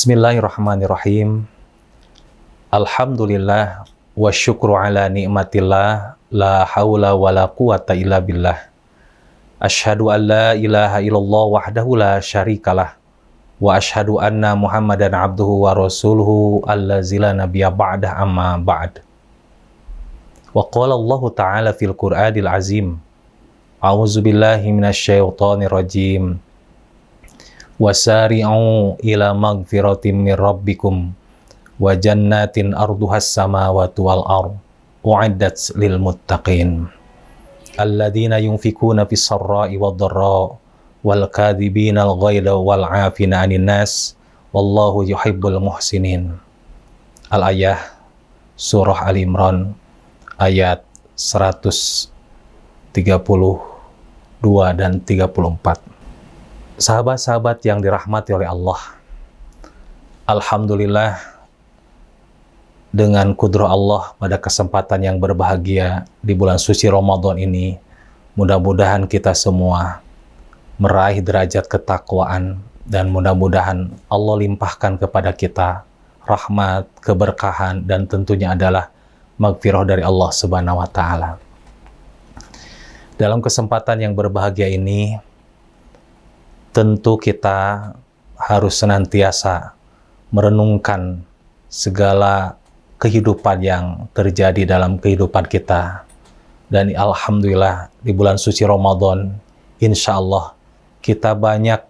Bismillahirrahmanirrahim. Alhamdulillah wa syukru ala ni'matillah la hawla wa la quwata illa billah. Asyhadu an la ilaha illallah wahdahu la syarikalah wa asyhadu anna Muhammadan abduhu wa rasuluhu allazi la nabiyya ba'dah amma ba'd. Wa qala Allah ta'ala fil Qur'anil azim. A'udzu billahi minasyaitonir rajim. Wasari'u ila magfiratin min rabbikum wa jannatin arduhas samawati wal ardh u'iddat lil muttaqin alladzina yunfikuna fis sarra'i wad dharra wal kadhibina al ghaidha wal 'afina 'anil nas wallahu yuhibbul muhsinin. Al-ayah surah Al-Imran ayat 132 dan 34. Sahabat-sahabat yang dirahmati oleh Allah, alhamdulillah dengan kudrah Allah pada kesempatan yang berbahagia di bulan suci Ramadan ini, mudah-mudahan kita semua meraih derajat ketakwaan dan mudah-mudahan Allah limpahkan kepada kita rahmat, keberkahan, dan tentunya adalah magfirah dari Allah Subhanahu wa Ta'ala. Dalam kesempatan yang berbahagia ini, tentu kita harus senantiasa merenungkan segala kehidupan yang terjadi dalam kehidupan kita. Dan alhamdulillah di bulan suci Ramadan, insya Allah kita banyak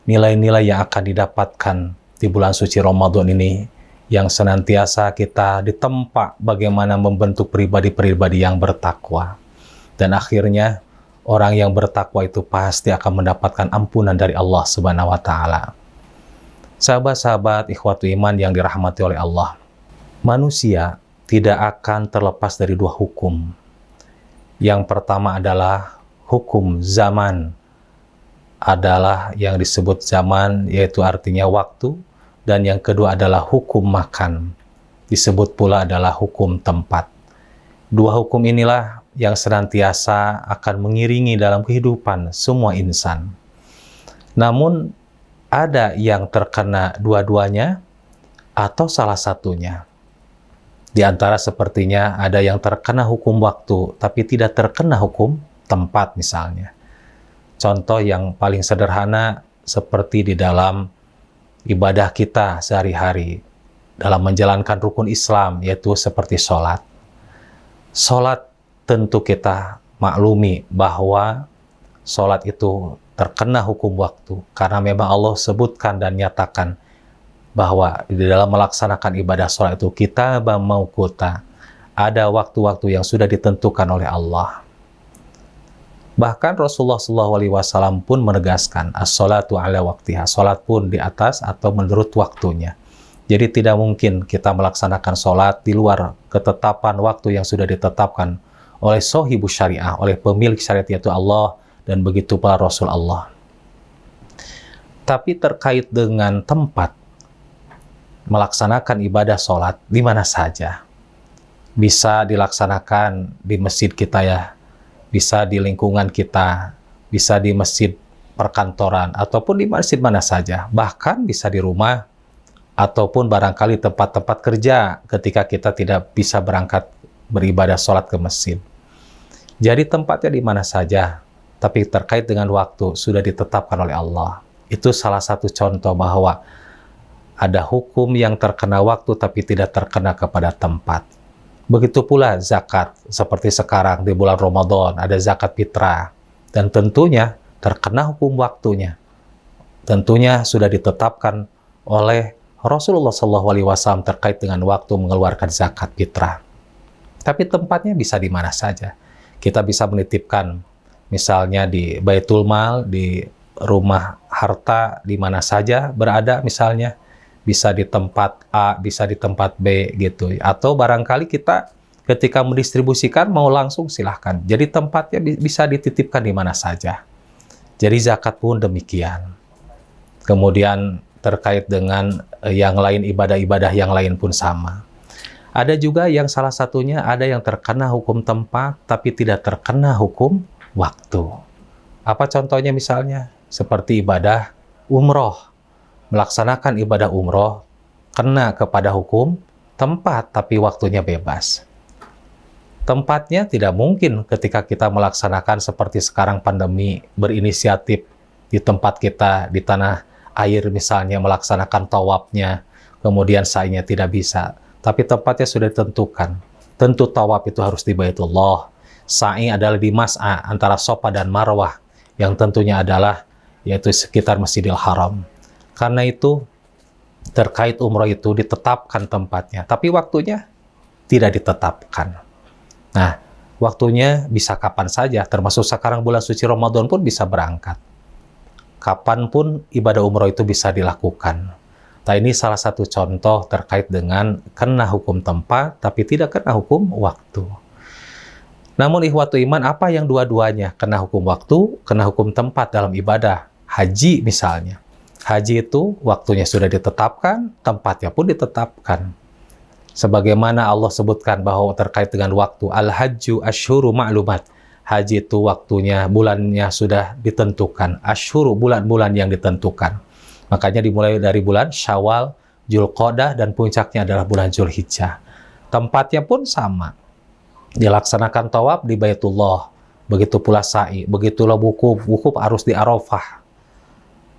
nilai-nilai yang akan didapatkan di bulan suci Ramadan ini, yang senantiasa kita ditempa bagaimana membentuk pribadi-pribadi yang bertakwa. Dan akhirnya orang yang bertakwa itu pasti akan mendapatkan ampunan dari Allah Subhanahu wa Ta'ala. Sahabat-sahabat ikhwatu iman yang dirahmati oleh Allah, manusia tidak akan terlepas dari dua hukum. Yang pertama adalah hukum zaman, adalah yang disebut zaman, yaitu artinya waktu, dan yang kedua adalah hukum makan, disebut pula adalah hukum tempat. Dua hukum inilah yang senantiasa akan mengiringi dalam kehidupan semua insan. Namun, ada yang terkena dua-duanya atau salah satunya. Di antara sepertinya ada yang terkena hukum waktu, tapi tidak terkena hukum tempat misalnya. Contoh yang paling sederhana seperti di dalam ibadah kita sehari-hari, dalam menjalankan rukun Islam, yaitu seperti sholat. Sholat tentu kita maklumi bahwa sholat itu terkena hukum waktu, karena memang Allah sebutkan dan nyatakan bahwa di dalam melaksanakan ibadah sholat itu kita mau kota, ada waktu-waktu yang sudah ditentukan oleh Allah. Bahkan Rasulullah SAW pun menegaskan as-sholatu ala waktiha, sholat pun di atas atau menurut waktunya. Jadi tidak mungkin kita melaksanakan sholat di luar ketetapan waktu yang sudah ditetapkan oleh sohibu syariah, oleh pemilik syariat yaitu Allah, dan begitu pula Rasul Allah. Tapi terkait dengan tempat melaksanakan ibadah sholat di mana saja. Bisa dilaksanakan di masjid kita ya, bisa di lingkungan kita, bisa di masjid perkantoran, ataupun di masjid mana saja. Bahkan bisa di rumah, ataupun barangkali tempat-tempat kerja ketika kita tidak bisa berangkat beribadah sholat ke masjid. Jadi tempatnya di mana saja, tapi terkait dengan waktu sudah ditetapkan oleh Allah. Itu salah satu contoh bahwa ada hukum yang terkena waktu tapi tidak terkena kepada tempat. Begitu pula zakat, seperti sekarang di bulan Ramadan ada zakat fitrah, dan tentunya terkena hukum waktunya. Tentunya sudah ditetapkan oleh Rasulullah SAW terkait dengan waktu mengeluarkan zakat fitrah. Tapi tempatnya bisa di mana saja. Kita bisa menitipkan misalnya di Baitul Mal, di rumah harta, di mana saja berada misalnya. Bisa di tempat A, bisa di tempat B gitu. Atau barangkali kita ketika mendistribusikan mau langsung silahkan. Jadi tempatnya bisa dititipkan di mana saja. Jadi zakat pun demikian. Kemudian terkait dengan yang lain, ibadah-ibadah yang lain pun sama. Ada juga yang salah satunya ada yang terkena hukum tempat tapi tidak terkena hukum waktu. Apa contohnya misalnya? Seperti ibadah umroh. melaksanakan ibadah umroh kena kepada hukum tempat, tapi waktunya bebas. Tempatnya tidak mungkin ketika kita melaksanakan seperti sekarang pandemi, berinisiatif di tempat kita, di tanah air misalnya, melaksanakan tawafnya, kemudian sa'inya tidak bisa. Tapi tempatnya sudah ditentukan. Tentu tawaf itu harus di Baitullah. Sa'i adalah di Mas'a, antara Safa dan Marwah, yang tentunya adalah yaitu sekitar Masjidil Haram. Karena itu, terkait umroh itu ditetapkan tempatnya, tapi waktunya tidak ditetapkan. Nah, waktunya bisa kapan saja, termasuk sekarang bulan suci Ramadan pun bisa berangkat. Kapanpun ibadah umroh itu bisa dilakukan. Nah, ini salah satu contoh terkait dengan kena hukum tempat, tapi tidak kena hukum waktu. Namun ikhwatu iman, apa yang dua-duanya? Kena hukum waktu, kena hukum tempat dalam ibadah. Haji misalnya. Haji itu waktunya sudah ditetapkan, tempatnya pun ditetapkan. Sebagaimana Allah sebutkan bahwa terkait dengan waktu, al-hajju asyhuru ma'lumat. Haji itu waktunya, bulannya sudah ditentukan. Asyhuru, bulan-bulan yang ditentukan. Makanya dimulai dari bulan Syawal, Dzulqa'dah, dan puncaknya adalah bulan Dzulhijjah. Tempatnya pun sama. Dilaksanakan tawaf di Baitullah. Begitu pula sa'i. Begitulah wukuf. Wukuf harus di Arafah.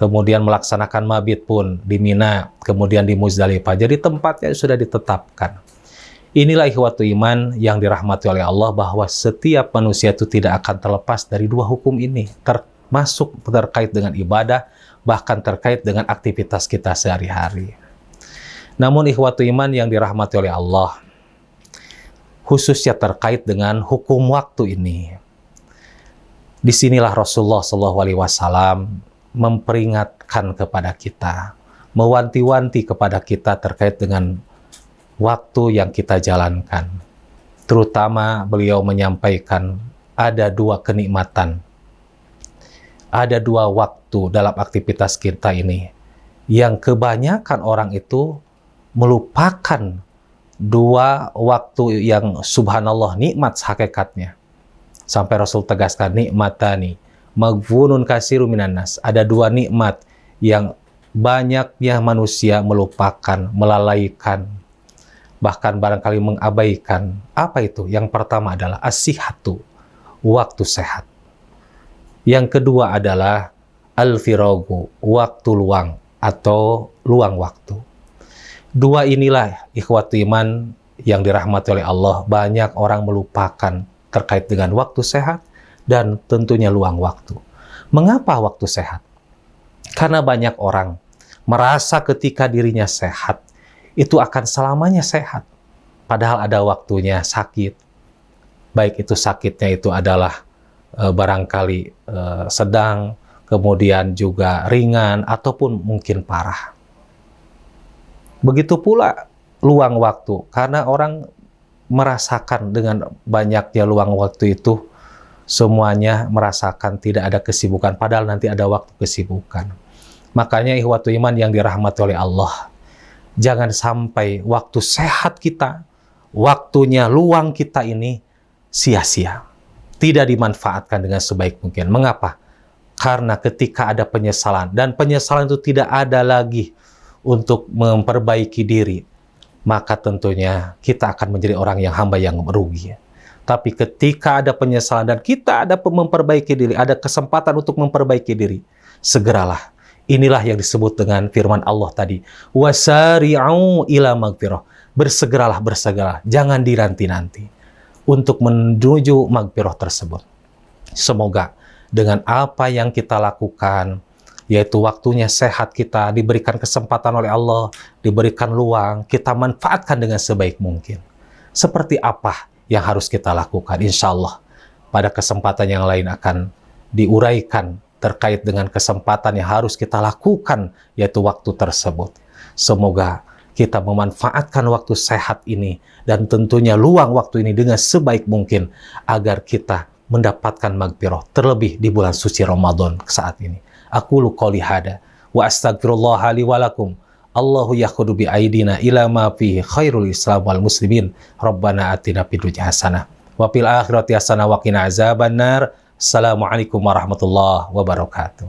Kemudian melaksanakan mabit pun di Mina, kemudian di Muzdalifah. Jadi tempatnya sudah ditetapkan. Inilah ikhwatu iman yang dirahmati oleh Allah, bahwa setiap manusia itu tidak akan terlepas dari dua hukum ini, termasuk terkait dengan ibadah, bahkan terkait dengan aktivitas kita sehari-hari. Namun ikhwatu iman yang dirahmati oleh Allah, khususnya terkait dengan hukum waktu ini, disinilah Rasulullah SAW memperingatkan kepada kita, mewanti-wanti kepada kita terkait dengan waktu yang kita jalankan. Terutama beliau menyampaikan ada dua kenikmatan, ada dua waktu dalam aktivitas kita ini, yang kebanyakan orang itu melupakan dua waktu yang subhanallah nikmat hakikatnya. Sampai Rasul tegaskan, nikmatani maghfurun katsiru minan nas. Ada dua nikmat yang banyaknya manusia melupakan, melalaikan, bahkan barangkali mengabaikan. Apa itu? Yang pertama adalah as-sihhatu, waktu sehat. Yang kedua adalah al-firagu, waktu luang atau luang waktu. Dua inilah ikhwatu iman yang dirahmati oleh Allah, banyak orang melupakan terkait dengan waktu sehat dan tentunya luang waktu. Mengapa waktu sehat? Karena banyak orang merasa ketika dirinya sehat, itu akan selamanya sehat. Padahal ada waktunya sakit. Baik itu sakitnya itu adalah barangkali sedang, kemudian juga ringan, ataupun mungkin parah. Begitu pula luang waktu. Karena orang merasakan dengan banyaknya luang waktu itu, semuanya merasakan tidak ada kesibukan, padahal nanti ada waktu kesibukan. Makanya ikhwatu iman yang dirahmati oleh Allah, jangan sampai waktu sehat kita, waktunya luang kita ini sia-sia, tidak dimanfaatkan dengan sebaik mungkin. Mengapa? Karena ketika ada penyesalan, dan penyesalan itu tidak ada lagi untuk memperbaiki diri, maka tentunya kita akan menjadi orang yang hamba yang merugi. Tapi ketika ada penyesalan dan kita ada memperbaiki diri, ada kesempatan untuk memperbaiki diri, segeralah. Inilah yang disebut dengan firman Allah tadi, wasari'u ila magfirah. Bersegeralah, jangan dinanti-nanti untuk menuju magfirah tersebut. Semoga dengan apa yang kita lakukan, yaitu waktunya sehat kita, diberikan kesempatan oleh Allah, diberikan luang, kita manfaatkan dengan sebaik mungkin. Seperti apa yang harus kita lakukan? Insya Allah pada kesempatan yang lain akan diuraikan terkait dengan kesempatan yang harus kita lakukan, yaitu waktu tersebut. Semoga kita memanfaatkan waktu sehat ini dan tentunya luang waktu ini dengan sebaik mungkin agar kita mendapatkan magfirah, terlebih di bulan suci Ramadan saat ini. Aqulu qouli hada wa astaghfirullah li wa lakum. Allahu yakhudu bi aidina ila ma fihi khairul islam wal muslimin. Rabbana atina fid dunya hasanah wa fil akhirati hasanah wa qina azabannar. Assalamualaikum warahmatullahi wabarakatuh.